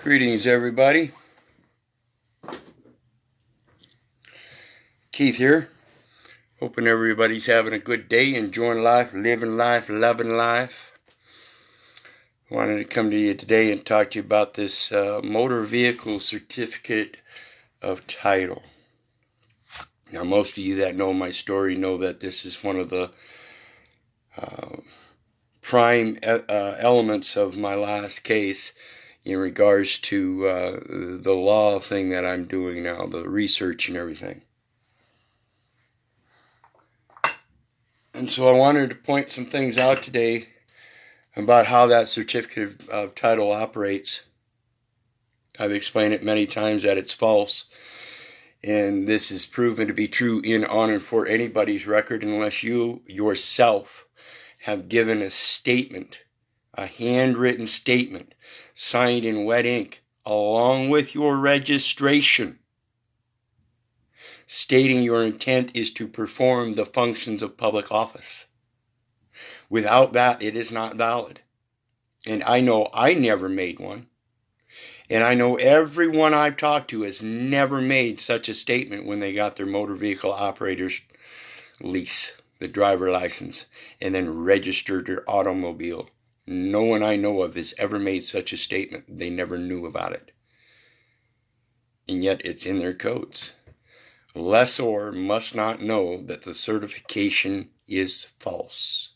Greetings, everybody. Keith here. Hoping everybody's having a good day, enjoying life, living life, loving life. Wanted to come to you today and talk to you about this motor vehicle certificate of title. Now, most of you that know my story know that this is one of the prime elements of my last case in regards to the law thing that I'm doing now, the research and everything. And so I wanted to point some things out today about how that certificate of title operates. I've explained it many times that it's false, and this is proven to be true in, on, and for anybody's record unless you yourself have given a statement, a handwritten statement, signed in wet ink, along with your registration, stating your intent is to perform the functions of public office. Without that, it is not valid. And I know I never made one. And I know everyone I've talked to has never made such a statement when they got their motor vehicle operator's lease, the driver license, and then registered their automobile. No one I know of has ever made such a statement. They never knew about it. And yet it's in their codes. Lessor must not know that the certification is false.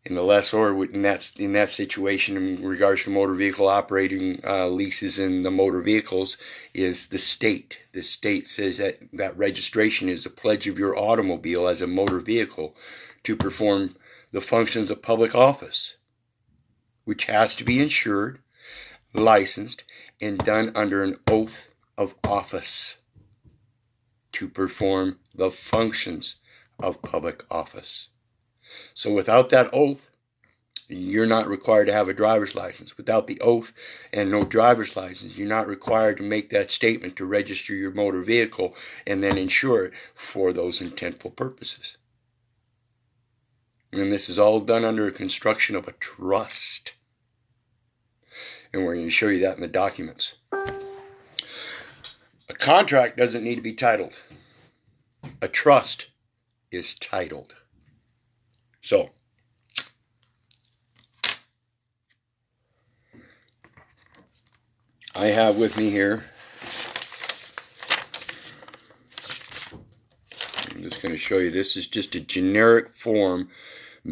And the lessor, in that situation, in regards to motor vehicle operating leases in the motor vehicles, is the state. The state says that registration is a pledge of your automobile as a motor vehicle to perform the functions of public office, which has to be insured, licensed, and done under an oath of office to perform the functions of public office. So without that oath, you're not required to have a driver's license. Without the oath and no driver's license, you're not required to make that statement to register your motor vehicle and then insure it for those intentful purposes. And this is all done under a construction of a trust. And we're going to show you that in the documents. A contract doesn't need to be titled. A trust is titled. So, I have with me here, I'm just going to show you, this is just a generic form,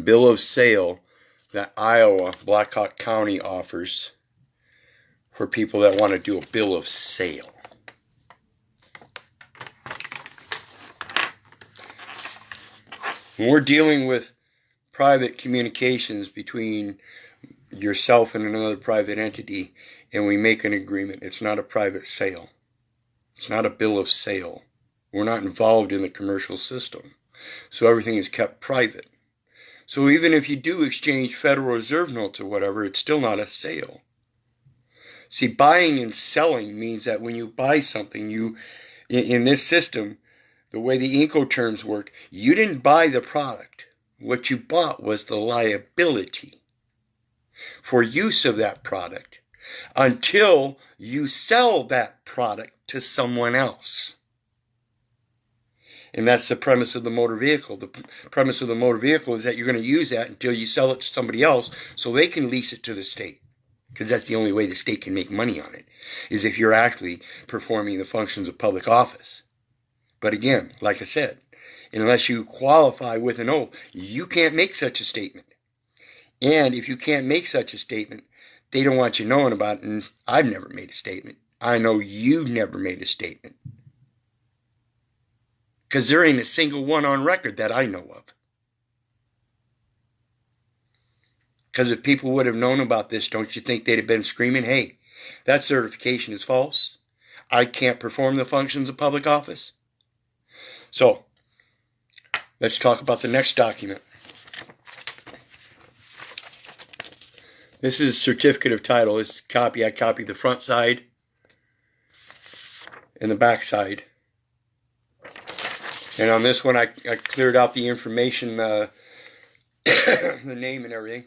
bill of sale that Iowa, Blackhawk County offers for people that want to do a bill of sale. When we're dealing with private communications between yourself and another private entity, and we make an agreement, it's not a private sale. It's not a bill of sale. We're not involved in the commercial system. So everything is kept private. So even if you do exchange Federal Reserve notes or whatever, it's still not a sale. See, buying and selling means that when you buy something, in this system, the way the Incoterms work, you didn't buy the product. What you bought was the liability for use of that product until you sell that product to someone else. And that's the premise of the motor vehicle. The premise of the motor vehicle is that you're going to use that until you sell it to somebody else so they can lease it to the state. Because that's the only way the state can make money on it, is if you're actually performing the functions of public office. But again, like I said, unless you qualify with an oath, you can't make such a statement. And if you can't make such a statement, they don't want you knowing about it. And I've never made a statement. I know you've never made a statement. Because there ain't a single one on record that I know of. Because if people would have known about this, don't you think they'd have been screaming, hey, that certification is false. I can't perform the functions of public office. So, let's talk about the next document. This is certificate of title. It's a copy. I copied the front side and the back side. And on this one, I cleared out the information, the name and everything.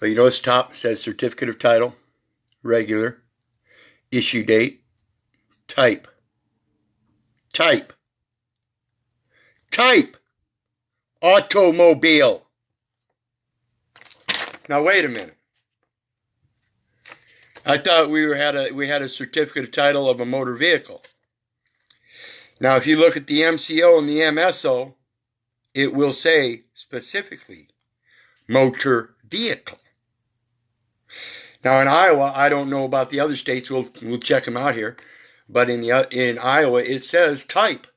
But you notice top says certificate of title, regular, issue date, type. Type. Type. Automobile. Now wait a minute. I thought we had a certificate of title of a motor vehicle. Now if you look at the MCO and the MSO, it will say specifically motor vehicle. Now in Iowa, I don't know about the other states. We'll check them out here. But in Iowa, it says type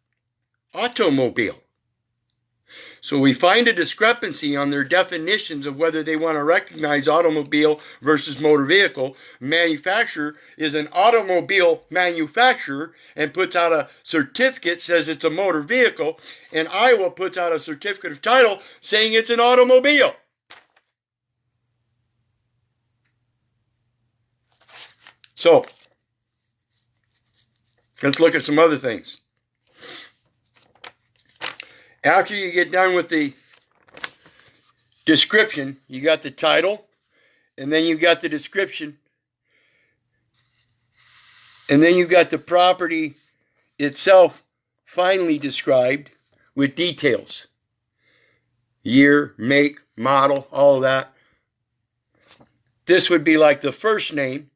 automobile. So we find a discrepancy on their definitions of whether they want to recognize automobile versus motor vehicle. Manufacturer is an automobile manufacturer and puts out a certificate, says it's a motor vehicle, and Iowa puts out a certificate of title saying it's an automobile. So, let's look at some other things. After you get done with the description, you got the title, and then you got the description, and then you got the property itself finally described with details. Year, make, model, all of that. This would be like the first name.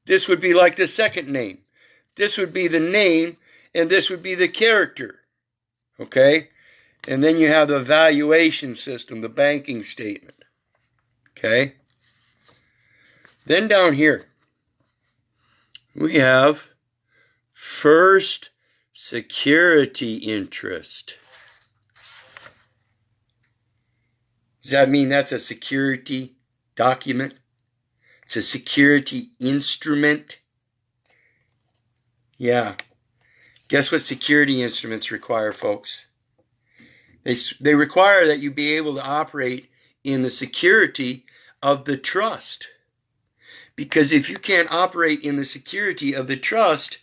This would be like the second name. This would be the name, and this would be the character. Okay? And then you have the valuation system, the banking statement. Okay? Then down here, we have first security interest. Does that mean that's a security document? It's a security instrument? Yeah. Guess what security instruments require, folks? They require that you be able to operate in the security of the trust. Because if you can't operate in the security of the trust,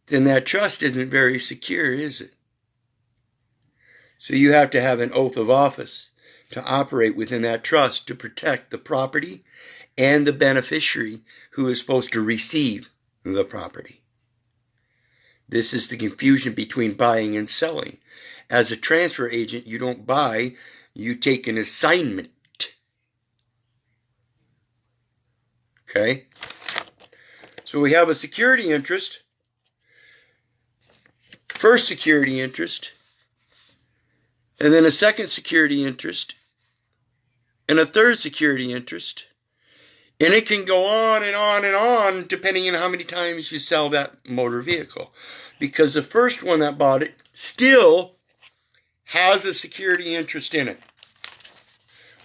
then that trust isn't very secure, is it? So you have to have an oath of office to operate within that trust to protect the property and the beneficiary who is supposed to receive the property. This is the confusion between buying and selling. As a transfer agent, you don't buy, you take an assignment. Okay? So we have a security interest, first security interest, and then a second security interest, and a third security interest. And it can go on and on and on depending on how many times you sell that motor vehicle. Because the first one that bought it still has a security interest in it.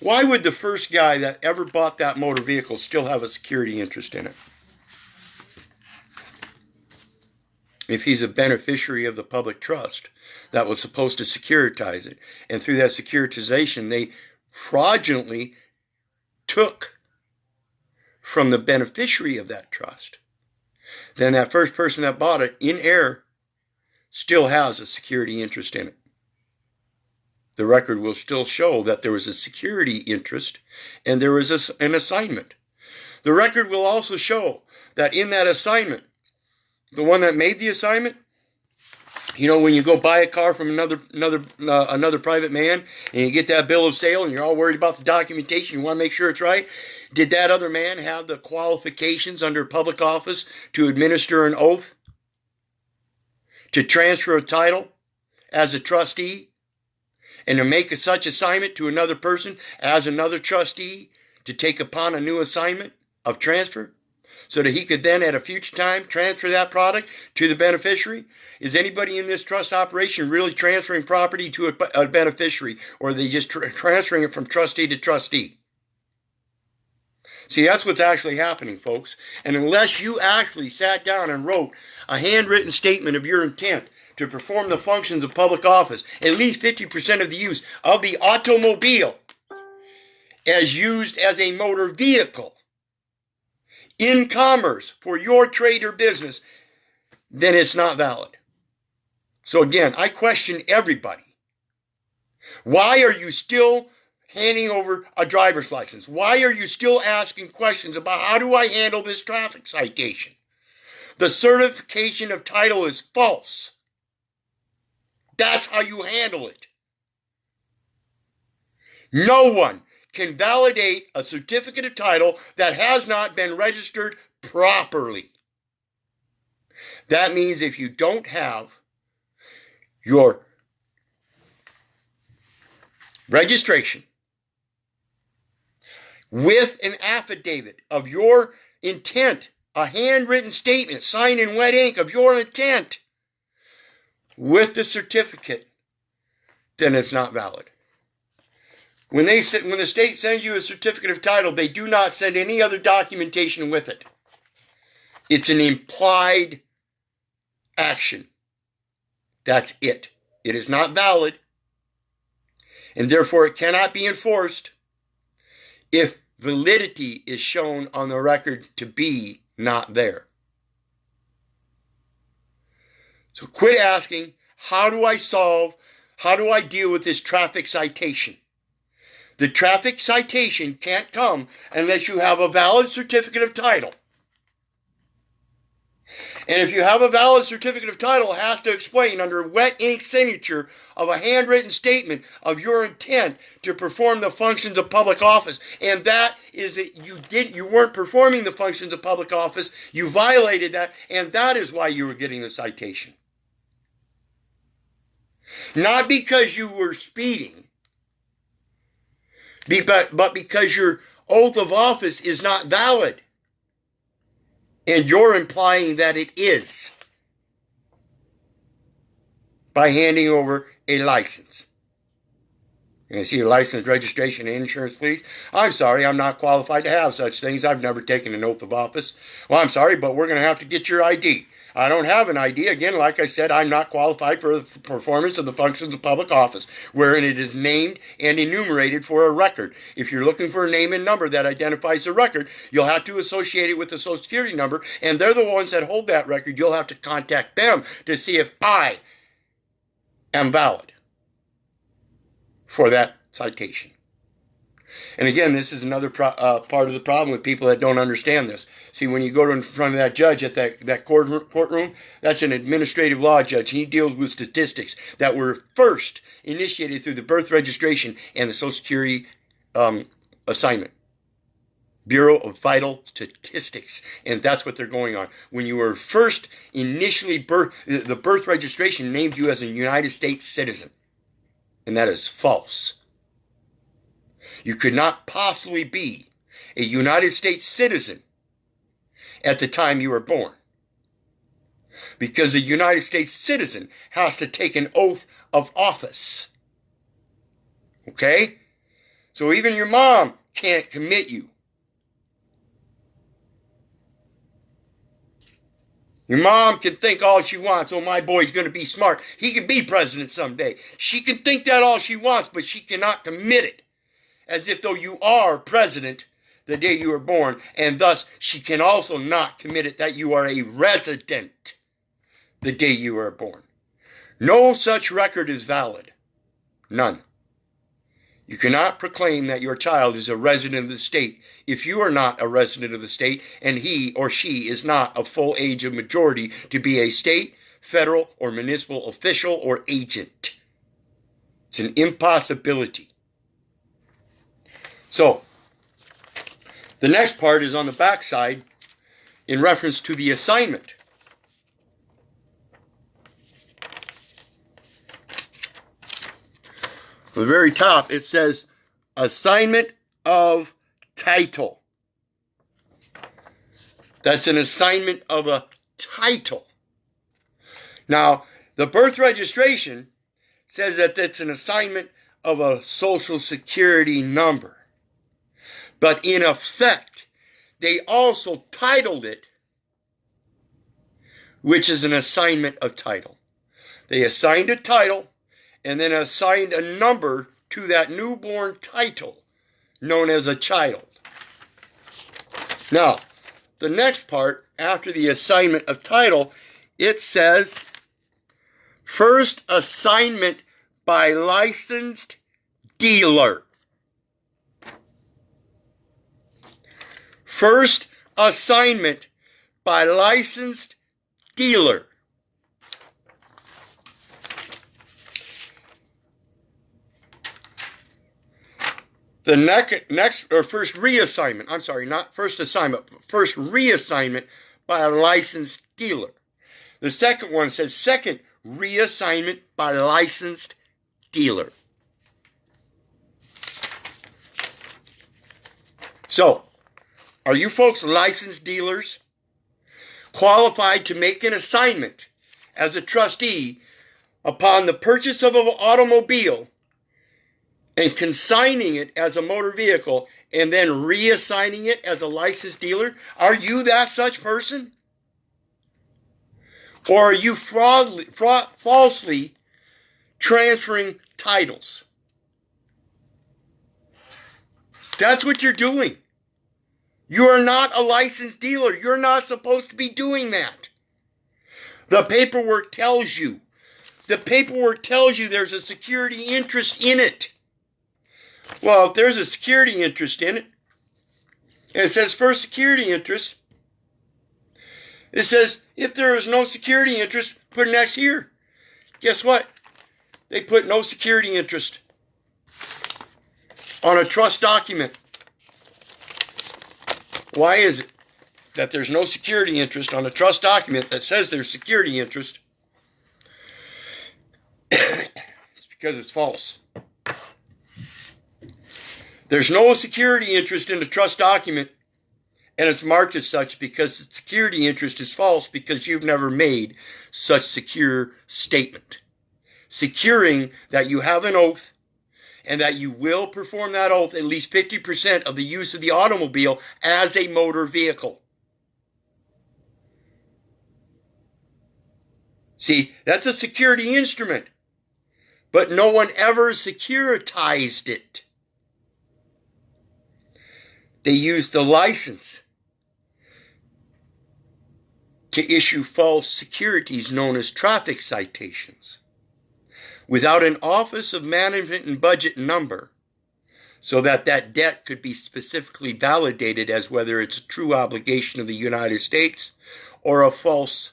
Why would the first guy that ever bought that motor vehicle still have a security interest in it? If he's a beneficiary of the public trust that was supposed to securitize it. And through that securitization, they fraudulently took from the beneficiary of that trust. Then that first person that bought it in error still has a security interest in it. The record will still show that there was a security interest and there was an assignment. The record will also show that in that assignment, the one that made the assignment, you know, when you go buy a car from another private man and you get that bill of sale and you're all worried about the documentation, you want to make sure it's right. Did that other man have the qualifications under public office to administer an oath, to transfer a title as a trustee, and to make such assignment to another person as another trustee to take upon a new assignment of transfer so that he could then at a future time transfer that product to the beneficiary? Is anybody in this trust operation really transferring property to a beneficiary, or are they just transferring it from trustee to trustee? See, that's what's actually happening, folks. And unless you actually sat down and wrote a handwritten statement of your intent to perform the functions of public office, at least 50% of the use of the automobile as used as a motor vehicle in commerce for your trade or business, then it's not valid. So again, I question everybody. Why are you still handing over a driver's license. Why are you still asking questions about how do I handle this traffic citation? The certification of title is false. That's how you handle it. No one can validate a certificate of title that has not been registered properly. That means if you don't have your registration with an affidavit of your intent, a handwritten statement signed in wet ink of your intent with the certificate, then it's not valid. When the state sends you a certificate of title, they do not send any other documentation with it. It's an implied action. That's it. It is not valid, and therefore it cannot be enforced if validity is shown on the record to be not there. So quit asking, how do I deal with this traffic citation? The traffic citation can't come unless you have a valid certificate of title. And if you have a valid certificate of title, it has to explain under wet ink signature of a handwritten statement of your intent to perform the functions of public office. And that is that you weren't performing the functions of public office. You violated that, and that is why you were getting the citation. Not because you were speeding, but because your oath of office is not valid. And you're implying that it is by handing over a license. And I see your license, registration, and insurance, please. I'm sorry, I'm not qualified to have such things. I've never taken an oath of office. Well, I'm sorry, but we're going to have to get your ID. I don't have an ID. Again, like I said, I'm not qualified for the performance of the functions of public office, wherein it is named and enumerated for a record. If you're looking for a name and number that identifies the record, you'll have to associate it with the Social Security number, and they're the ones that hold that record. You'll have to contact them to see if I am valid for that citation. And again, this is another part of the problem with people that don't understand this. See, when you go in front of that judge at that courtroom, that's an administrative law judge. He deals with statistics that were first initiated through the birth registration and the Social Security assignment. Bureau of Vital Statistics. And that's what they're going on. When you were first initially the birth registration named you as a United States citizen. And that is false. You could not possibly be a United States citizen at the time you were born. Because a United States citizen has to take an oath of office. Okay? So even your mom can't commit you. Your mom can think all she wants, oh, my boy's going to be smart. He can be president someday. She can think that all she wants, but she cannot commit it. As if though you are president the day you were born, and thus she can also not commit it that you are a resident the day you were born. No such record is valid. None. You cannot proclaim that your child is a resident of the state if you are not a resident of the state and he or she is not of full age of majority to be a state, federal, or municipal official or agent. It's an impossibility. So, the next part is on the back side in reference to the assignment. At the very top, it says assignment of title. That's an assignment of a title. Now, the birth registration says that that's an assignment of a Social Security number. But in effect, they also titled it, which is an assignment of title. They assigned a title and then assigned a number to that newborn title known as a child. Now, the next part, after the assignment of title, it says, first assignment by licensed dealer. First assignment by licensed dealer. The next or first reassignment, I'm sorry, not first assignment, but first reassignment by a licensed dealer. The second one says second reassignment by licensed dealer. So, are you folks licensed dealers qualified to make an assignment as a trustee upon the purchase of an automobile and consigning it as a motor vehicle and then reassigning it as a licensed dealer? Are you that such person? Or are you falsely transferring titles? That's what you're doing. You are not a licensed dealer. You're not supposed to be doing that. The paperwork tells you. The paperwork tells you there's a security interest in it. Well, if there's a security interest in it, and it says first security interest, it says if there is no security interest, put an X here. Guess what? They put no security interest on a trust document. Why is it that there's no security interest on a trust document that says there's security interest? It's because it's false. There's no security interest in the trust document, and it's marked as such because the security interest is false because you've never made such secure statement. Securing that you have an oath and that you will perform that oath at least 50% of the use of the automobile as a motor vehicle. See, that's a security instrument, but no one ever securitized it. They used the license to issue false securities known as traffic citations without an Office of Management and Budget number so that that debt could be specifically validated as whether it's a true obligation of the United States or a false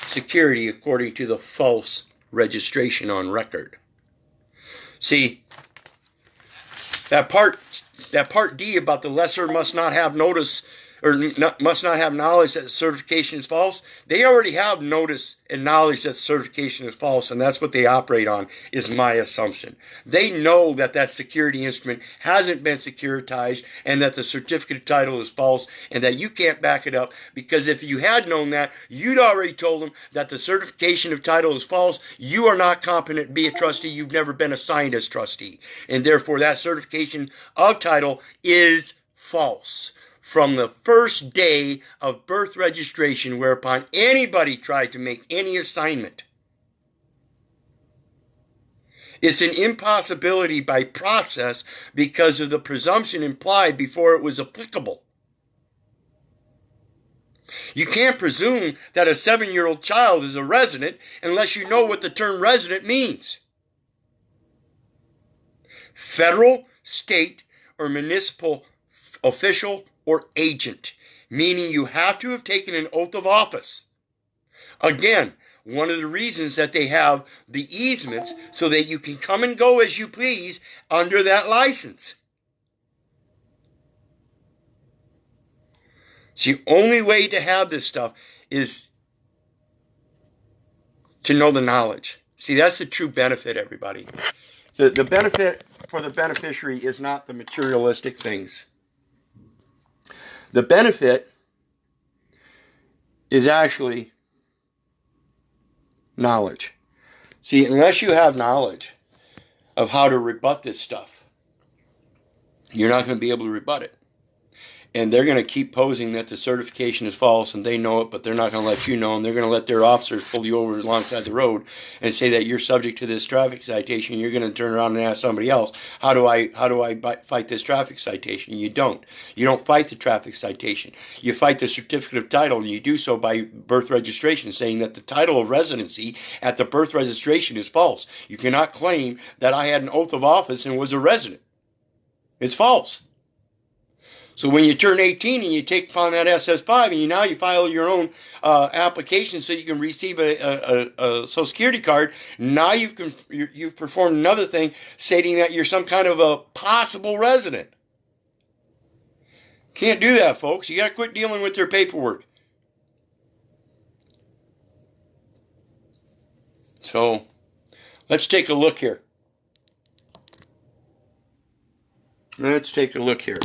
security according to the false registration on record. See, that part D about the lessor must not have notice or must not have knowledge that the certification is false. They already have notice and knowledge that certification is false, and that's what they operate on, is my assumption. They know that that security instrument hasn't been securitized and that the certificate of title is false and that you can't back it up, because if you had known that, you'd already told them that the certification of title is false. You are not competent to be a trustee. You've never been assigned as trustee, and therefore that certification of title is false. From the first day of birth registration whereupon anybody tried to make any assignment. It's an impossibility by process because of the presumption implied before it was applicable. You can't presume that a 7-year-old child is a resident unless you know what the term resident means. Federal, state, or municipal official or agent, meaning you have to have taken an oath of office. Again, one of the reasons that they have the easements so that you can come and go as you please under that license. So the only way to have this stuff is to know the knowledge. See, that's the true benefit, everybody. The benefit for the beneficiary is not the materialistic things. The benefit is actually knowledge. See, unless you have knowledge of how to rebut this stuff, you're not going to be able to rebut it. And they're going to keep posing that the certification is false, and they know it, but they're not going to let you know, and they're going to let their officers pull you over alongside the road and say that you're subject to this traffic citation. You're going to turn around and ask somebody else, how do I fight this traffic citation? You don't. You don't fight the traffic citation. You fight the certificate of title, and you do so by birth registration, saying that the title of residency at the birth registration is false. You cannot claim that I had an oath of office and was a resident. It's false. So when you turn 18 and you take upon that SS5 and now you file your own application so you can receive a Social Security card, now you've performed another thing stating that you're some kind of a possible resident. Can't do that, folks. You got to quit dealing with their paperwork. So let's take a look here. Let's take a look here.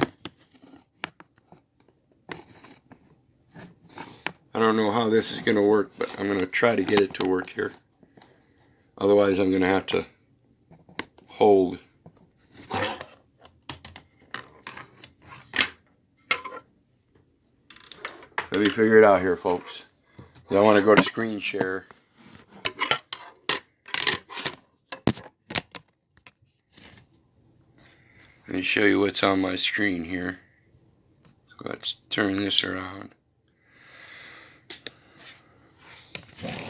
I don't know how this is going to work, but I'm going to try to get it to work here. Otherwise, I'm going to have to hold. Let me figure it out here, folks. I want to go to screen share. Let me show you what's on my screen here. So let's turn this around.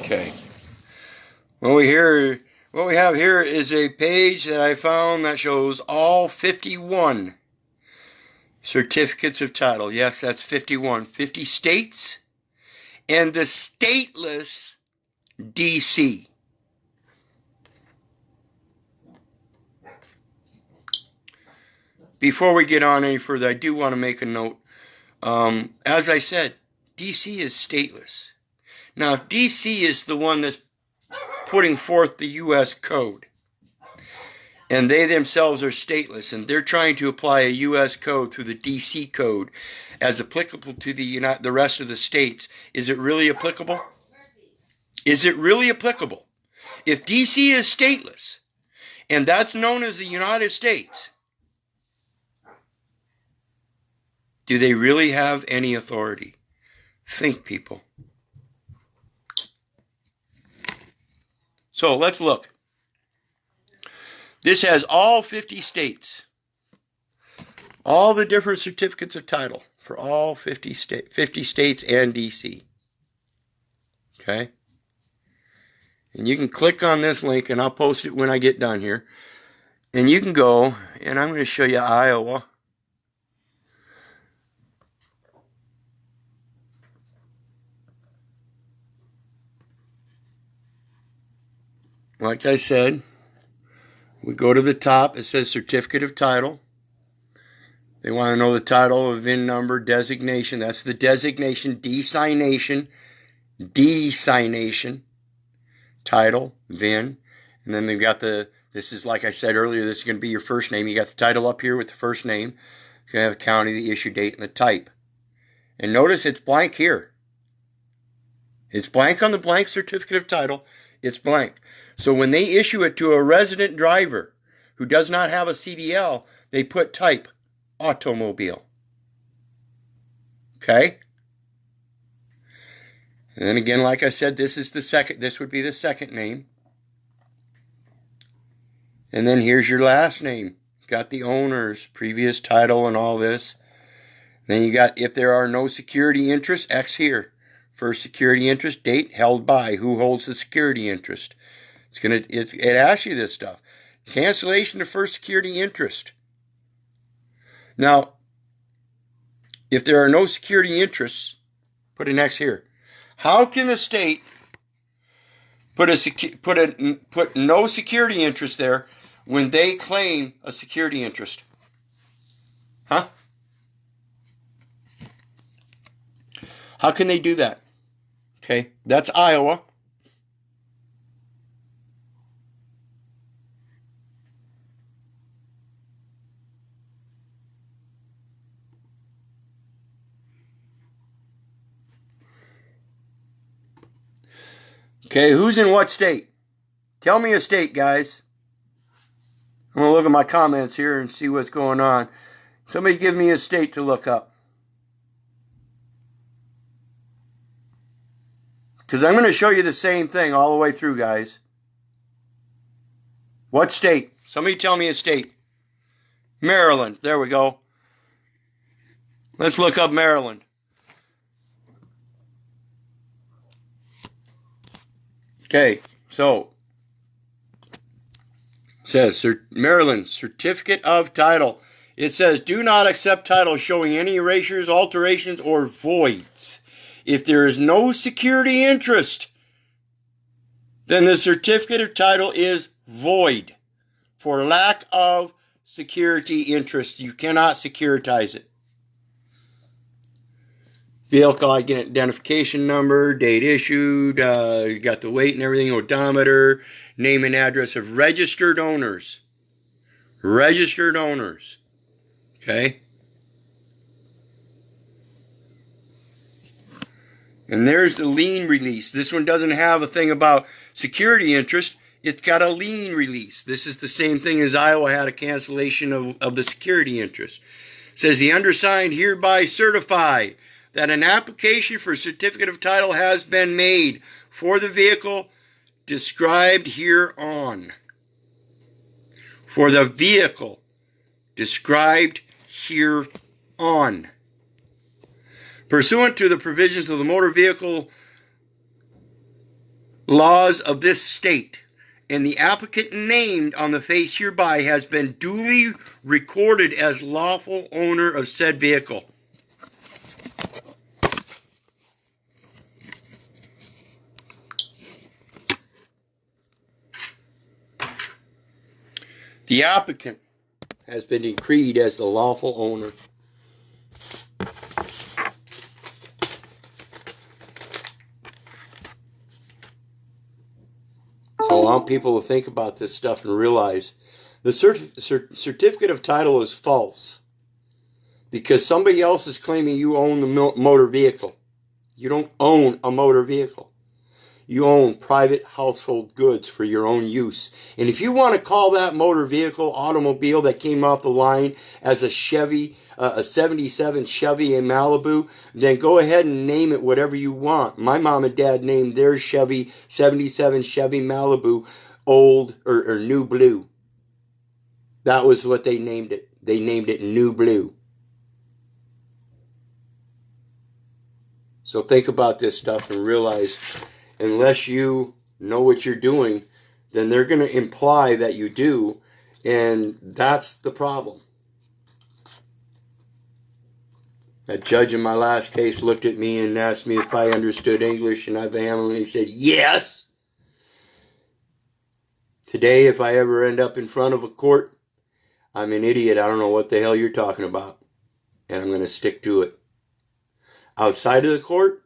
Okay. What we have here is a page that I found that shows all 51 certificates of title. Yes, that's 51. 50 states and the stateless DC. Before we get on any further, I do want to make a note. As I said, DC is stateless. Now, if DC is the one that's putting forth the U.S. code, and they themselves are stateless, and they're trying to apply a U.S. code through the DC code as applicable to the rest of the states, is it really applicable? Is it really applicable? If DC is stateless, and that's known as the United States, do they really have any authority? Think, people. So let's look. This has all 50 states. All the different certificates of title for all 50 states and DC. Okay? And you can click on this link, and I'll post it when I get done here. And you can go, and I'm going to show you Iowa. Like I said, we go to the top. It says Certificate of Title. They want to know the title, VIN number, designation. That's the designation, designation, title, VIN. And then they've got this is like I said earlier, this is going to be your first name. You got the title up here with the first name. You're going to have the county, the issue date, and the type. And notice it's blank here. It's blank on the blank certificate of title. It's blank. So when they issue it to a resident driver who does not have a CDL, they put type, automobile. Okay? And then again, like I said, this would be the second name. And then here's your last name. Got the owner's previous title and all this. Then you got, if there are no security interests, X here. First security interest, date, held by. Who holds the security interest? It asks you this stuff. Cancellation of first security interest. Now, if there are no security interests, put an X here. How can the state put no security interest there when they claim a security interest? Huh? How can they do that? Okay, that's Iowa. Okay, who's in what state? Tell me a state, guys. I'm going to look at my comments here and see what's going on. Somebody give me a state to look up. Because I'm going to show you the same thing all the way through, guys. What state? Somebody tell me a state. Maryland. There we go. Let's look up Maryland. Okay, so it says Maryland Certificate of Title It says, do not accept titles showing any erasures, alterations, or voids. If there is no security interest, then the certificate of title is void for lack of security interest. You cannot securitize it. Vehicle identification number, date issued, you got the weight and everything, odometer, name and address of registered owners. Registered owners. Okay? And there's the lien release. This one doesn't have a thing about security interest. It's got a lien release. This is the same thing as Iowa had a cancellation of the security interest. It says the undersigned hereby certify that an application for certificate of title has been made for the vehicle described hereon. For the vehicle described hereon. Pursuant to the provisions of the motor vehicle laws of this state, and the applicant named on the face hereby has been duly recorded as lawful owner of said vehicle. The applicant has been decreed as the lawful owner. So I want people to think about this stuff and realize the certificate of title is false because somebody else is claiming you own the motor vehicle. You don't own a motor vehicle. You own private household goods for your own use. And if you want to call that motor vehicle, automobile that came off the line as a Chevy, a 77 Chevy in Malibu, then go ahead and name it whatever you want. My mom and dad named their Chevy, 77 Chevy Malibu, old or new blue. That was what they named it. They named it new blue. So think about this stuff and realize, unless you know what you're doing, then they're going to imply that you do, and that's the problem. That judge in my last case looked at me and asked me if I understood English, and I vehemently said, yes. Today, if I ever end up in front of a court, I'm an idiot. I don't know what the hell you're talking about, and I'm going to stick to it. Outside of the court,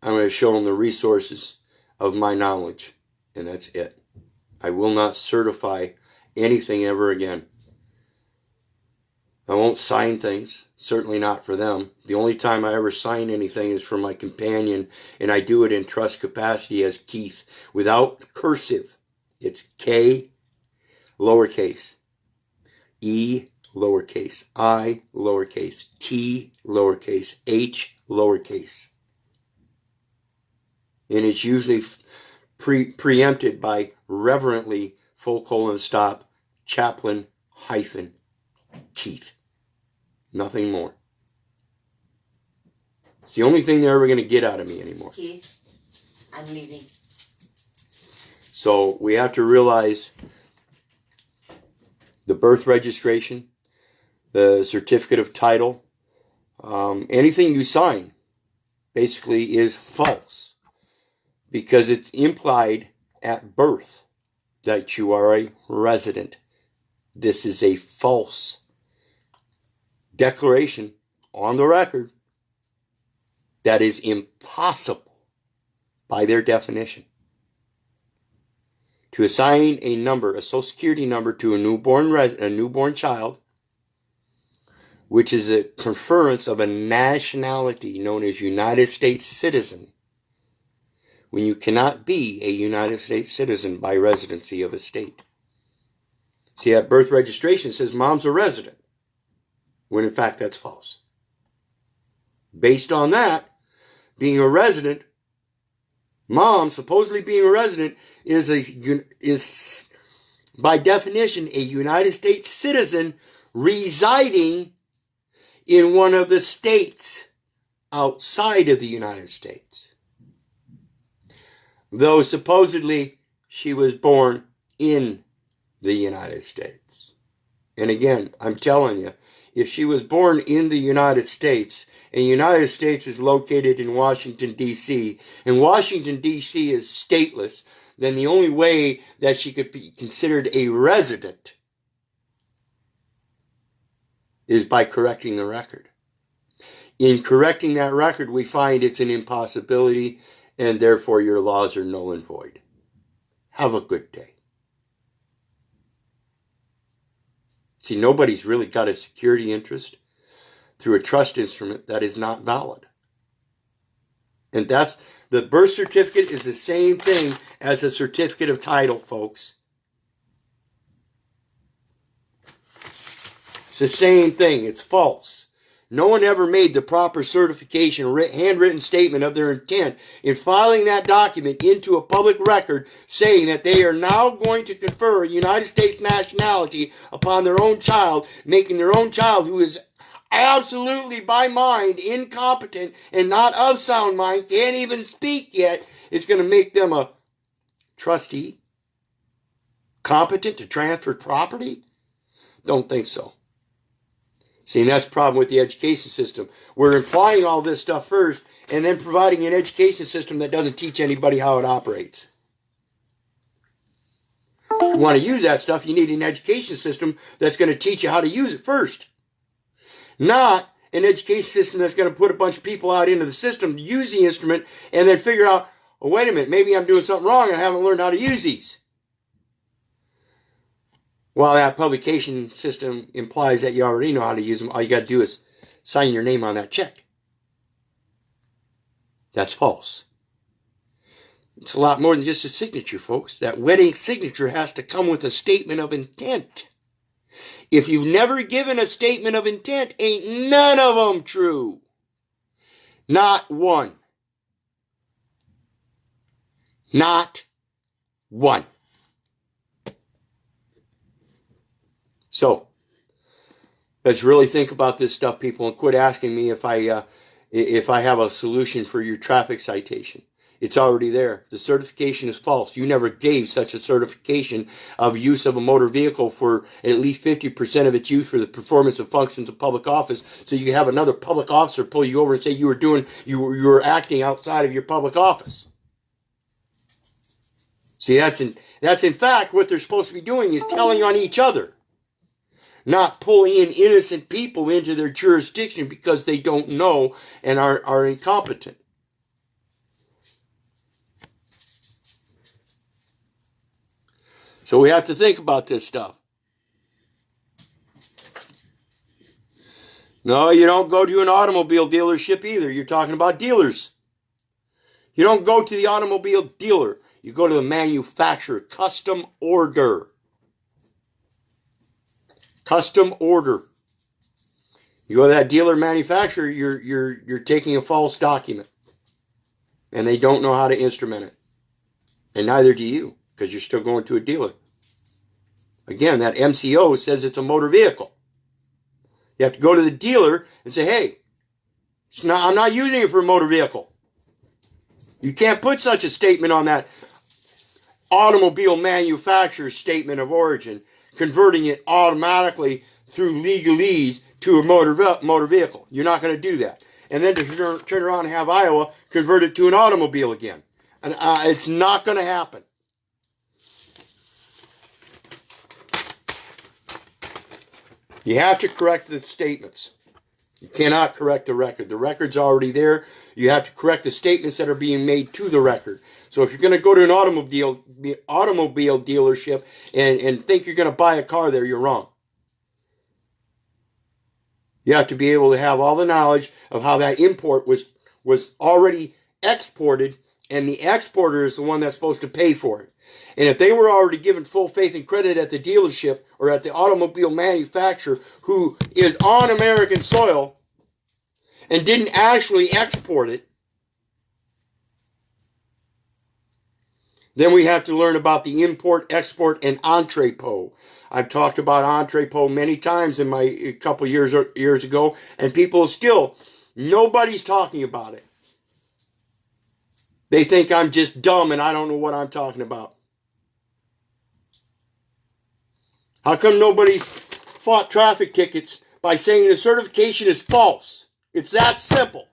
I'm going to show them the resources of my knowledge, and that's it. I will not certify anything ever again. I won't sign things, certainly not for them. The only time I ever sign anything is for my companion, and I do it in trust capacity as Keith, without cursive. It's K, lowercase, E, lowercase, I, lowercase, T, lowercase, H, lowercase. And it's usually preempted by reverently, :stop, Chaplain hyphen Keith. Nothing more. It's the only thing they're ever going to get out of me anymore. Keith, I'm leaving. So we have to realize the birth registration, the certificate of title, anything you sign basically is false because it's implied at birth that you are a resident. This is a false declaration on the record that is impossible by their definition. To assign a number, a social security number, to a newborn child, which is a conference of a nationality known as United States citizen, when you cannot be a United States citizen by residency of a state. See, at birth registration it says mom's a resident, when in fact that's false. Based on that, being a resident, mom supposedly being a resident is by definition a United States citizen residing in one of the states outside of the United States. Though supposedly she was born in the United States. And again, I'm telling you, if she was born in the United States, and the United States is located in Washington, D.C., and Washington, D.C. is stateless, then the only way that she could be considered a resident is by correcting the record. In correcting that record, we find it's an impossibility, and therefore your laws are null and void. Have a good day. See, nobody's really got a security interest through a trust instrument that is not valid. And that's, the birth certificate is the same thing as a certificate of title, folks. It's the same thing. It's false. No one ever made the proper certification, handwritten statement of their intent in filing that document into a public record saying that they are now going to confer a United States nationality upon their own child, making their own child, who is absolutely by mind incompetent and not of sound mind, can't even speak yet, it's going to make them a trustee, competent to transfer property? Don't think so. See, and that's the problem with the education system. We're implying all this stuff first and then providing an education system that doesn't teach anybody how it operates. If you want to use that stuff, you need an education system that's going to teach you how to use it first. Not an education system that's going to put a bunch of people out into the system to use the instrument and then figure out, oh, wait a minute, maybe I'm doing something wrong and I haven't learned how to use these. While that publication system implies that you already know how to use them, all you got to do is sign your name on that check. That's false. It's a lot more than just a signature, folks. That wedding signature has to come with a statement of intent. If you've never given a statement of intent, ain't none of them true. Not one. Not one. So, let's really think about this stuff, people, and quit asking me if I have a solution for your traffic citation. It's already there. The certification is false. You never gave such a certification of use of a motor vehicle for at least 50% of its use for the performance of functions of public office, so you can have another public officer pull you over and say you were acting outside of your public office. See, that's in fact what they're supposed to be doing, is telling on each other. Not pulling in innocent people into their jurisdiction because they don't know and are incompetent. So we have to think about this stuff. No, you don't go to an automobile dealership either. You're talking about dealers. You don't go to the automobile dealer. You go to the manufacturer. Custom order. Custom order. You go to that dealer manufacturer, you're taking a false document. And they don't know how to instrument it. And neither do you, because you're still going to a dealer. Again, that MCO says it's a motor vehicle. You have to go to the dealer and say, hey, I'm not using it for a motor vehicle. You can't put such a statement on that automobile manufacturer's statement of origin, converting it automatically through legalese to a motor vehicle. You're not going to do that. And then to turn around and have Iowa convert it to an automobile again. And it's not going to happen. You have to correct the statements. You cannot correct the record. The record's already there. You have to correct the statements that are being made to the record. So if you're going to go to an automobile dealership and think you're going to buy a car there, you're wrong. You have to be able to have all the knowledge of how that import was already exported, and the exporter is the one that's supposed to pay for it. And if they were already given full faith and credit at the dealership or at the automobile manufacturer who is on American soil and didn't actually export it, then we have to learn about the import, export, and entrepot. I've talked about entrepot many times in my couple years ago, and people still, nobody's talking about it. They think I'm just dumb and I don't know what I'm talking about. How come nobody's fought traffic tickets by saying the certification is false. It's that simple.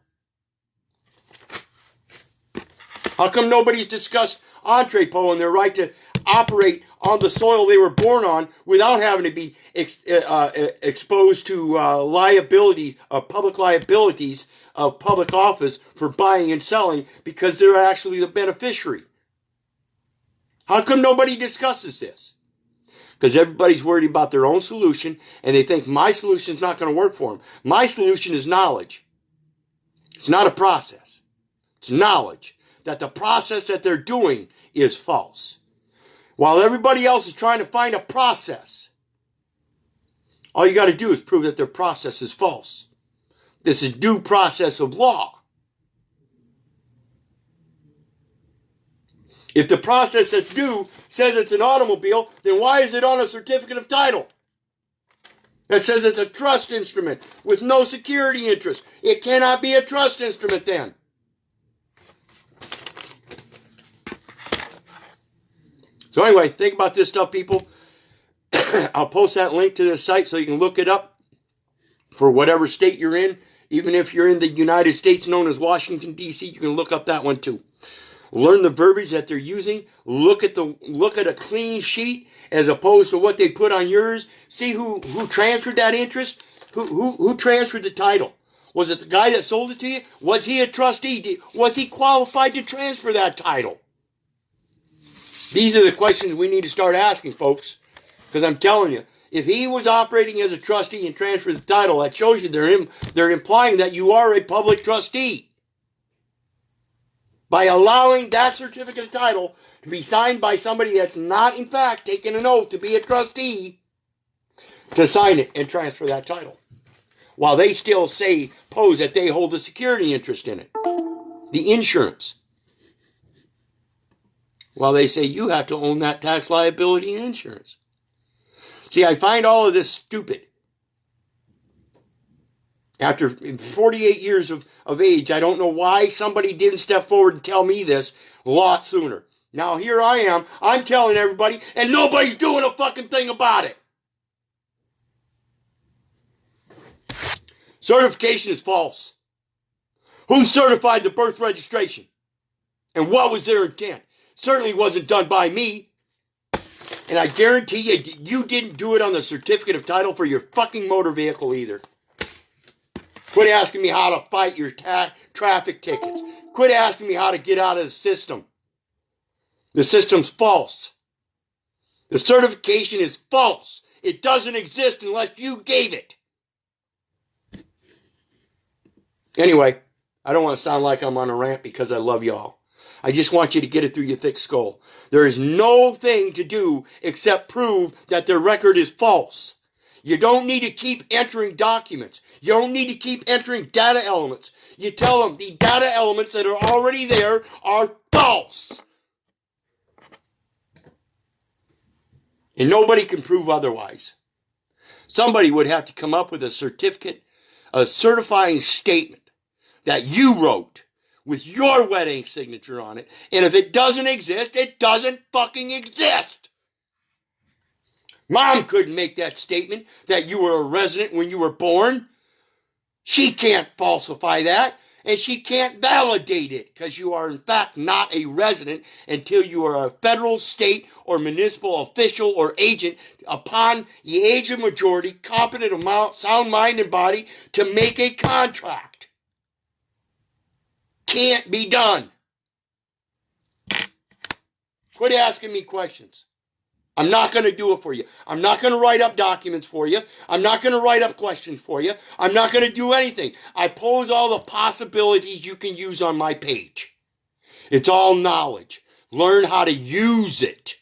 How come nobody's discussed entrepot and their right to operate on the soil they were born on without having to be exposed to liabilities, public liabilities of public office for buying and selling because they're actually the beneficiary? How come nobody discusses this? Because everybody's worried about their own solution and they think my solution is not going to work for them. My solution is knowledge. It's not a process. It's knowledge that the process that they're doing is false. While everybody else is trying to find a process, all you got to do is prove that their process is false. This is due process of law. If the process that's due says it's an automobile, then why is it on a certificate of title that says it's a trust instrument with no security interest? It cannot be a trust instrument then. So anyway, think about this stuff, people. I'll post that link to the site so you can look it up for whatever state you're in. Even if you're in the United States, known as Washington, D.C., you can look up that one too. Learn the verbiage that they're using. Look at a clean sheet as opposed to what they put on yours. See who transferred that interest. Who transferred the title? Was it the guy that sold it to you? Was he a trustee? Was he qualified to transfer that title? These are the questions we need to start asking, folks. Because I'm telling you, if he was operating as a trustee and transferred the title, that shows you they're implying that you are a public trustee. By allowing that certificate of title to be signed by somebody that's not, in fact, taking an oath to be a trustee, to sign it and transfer that title. While they still pose that they hold a security interest in it. The insurance. While they say you have to own that tax liability and insurance. See, I find all of this stupid. After 48 years of age, I don't know why somebody didn't step forward and tell me this a lot sooner. Now here I am, I'm telling everybody, and nobody's doing a fucking thing about it. Certification is false. Who certified the birth registration? And what was their intent? Certainly wasn't done by me. And I guarantee you didn't do it on the certificate of title for your fucking motor vehicle either. Quit asking me how to fight your traffic tickets. Quit asking me how to get out of the system. The system's false. The certification is false. It doesn't exist unless you gave it. Anyway, I don't want to sound like I'm on a rant because I love y'all. I just want you to get it through your thick skull. There is no thing to do except prove that their record is false. You don't need to keep entering documents. You don't need to keep entering data elements. You tell them the data elements that are already there are false. And nobody can prove otherwise. Somebody would have to come up with a certificate, a certifying statement that you wrote with your wedding signature on it. And if it doesn't exist, it doesn't fucking exist. Mom couldn't make that statement that you were a resident when you were born. She can't falsify that, and she can't validate it because you are in fact not a resident until you are a federal, state, or municipal official or agent upon the age of majority, competent of sound mind and body to make a contract. Can't be done. Quit asking me questions. I'm not going to do it for you. I'm not going to write up documents for you. I'm not going to write up questions for you. I'm not going to do anything. I pose all the possibilities you can use on my page. It's all knowledge. Learn how to use it.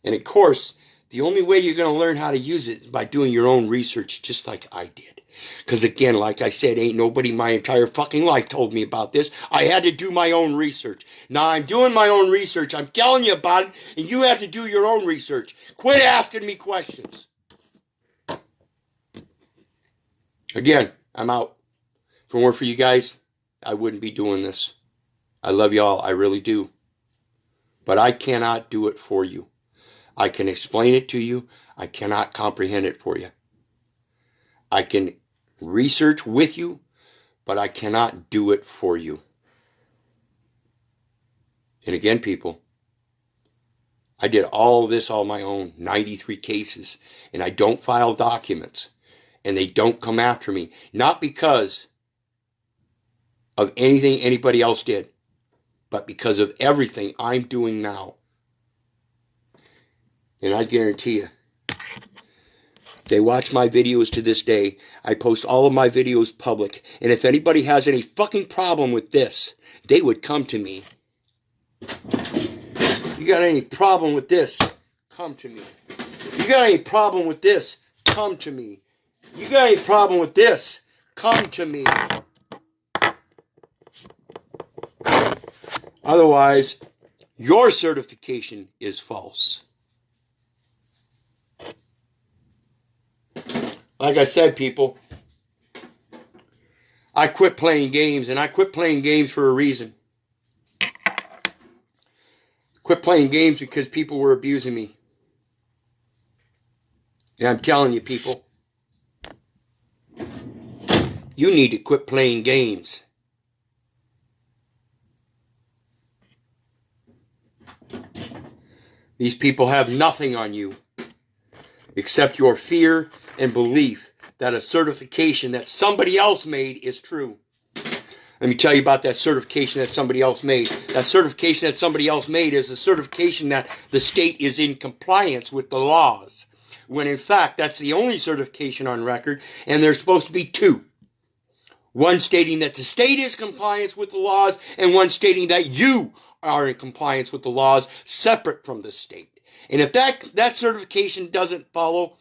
And of course, the only way you're going to learn how to use it is by doing your own research, just like I did. Because again, like I said, ain't nobody my entire fucking life told me about this. I had to do my own research. Now I'm doing my own research. I'm telling you about it, and you have to do your own research. Quit asking me questions. Again, I'm out. If it weren't for you guys, I wouldn't be doing this. I love y'all. I really do. But I cannot do it for you. I can explain it to you. I cannot comprehend it for you. I can research with you, but I cannot do it for you. And again, people, I did all this on my own, 93 cases, and I don't file documents, and they don't come after me, not because of anything anybody else did, but because of everything I'm doing now. And I guarantee you, they watch my videos to this day. I post all of my videos public, and if anybody has any fucking problem with this, they would come to me. You got any problem with this? Come to me. You got any problem with this? Come to me. You got any problem with this? Come to me. Otherwise, your certification is false. Like I said, people, I quit playing games, and I quit playing games for a reason. Quit playing games because people were abusing me. And I'm telling you, people, you need to quit playing games. These people have nothing on you except your fear and belief that a certification that somebody else made is true. Let me tell you about that certification that somebody else made. That certification that somebody else made is a certification that the state is in compliance with the laws. When in fact, that's the only certification on record, and there's supposed to be two. One stating that the state is in compliance with the laws, and one stating that you are in compliance with the laws separate from the state. And if that certification doesn't follow,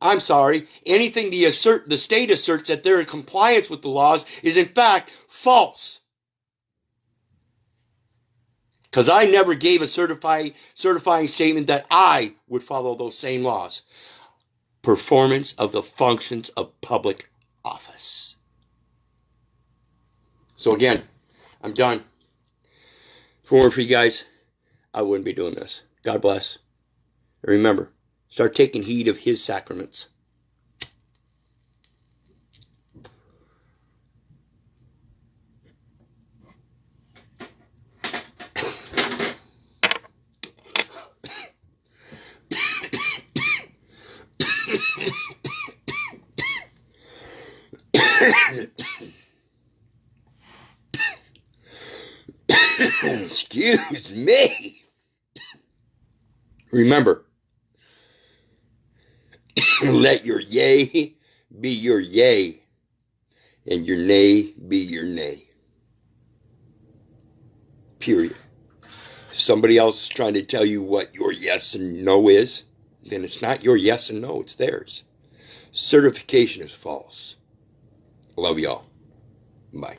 I'm sorry, anything the state asserts that they're in compliance with the laws is in fact false. Because I never gave a certifying statement that I would follow those same laws. Performance of the functions of public office. So again, I'm done. If it weren't for you guys, I wouldn't be doing this. God bless. And remember, start taking heed of his sacraments. Excuse me. Remember, let your yea be your yea, and your nay be your nay. Period. If somebody else is trying to tell you what your yes and no is, then it's not your yes and no, it's theirs. Certification is false. Love y'all. Bye.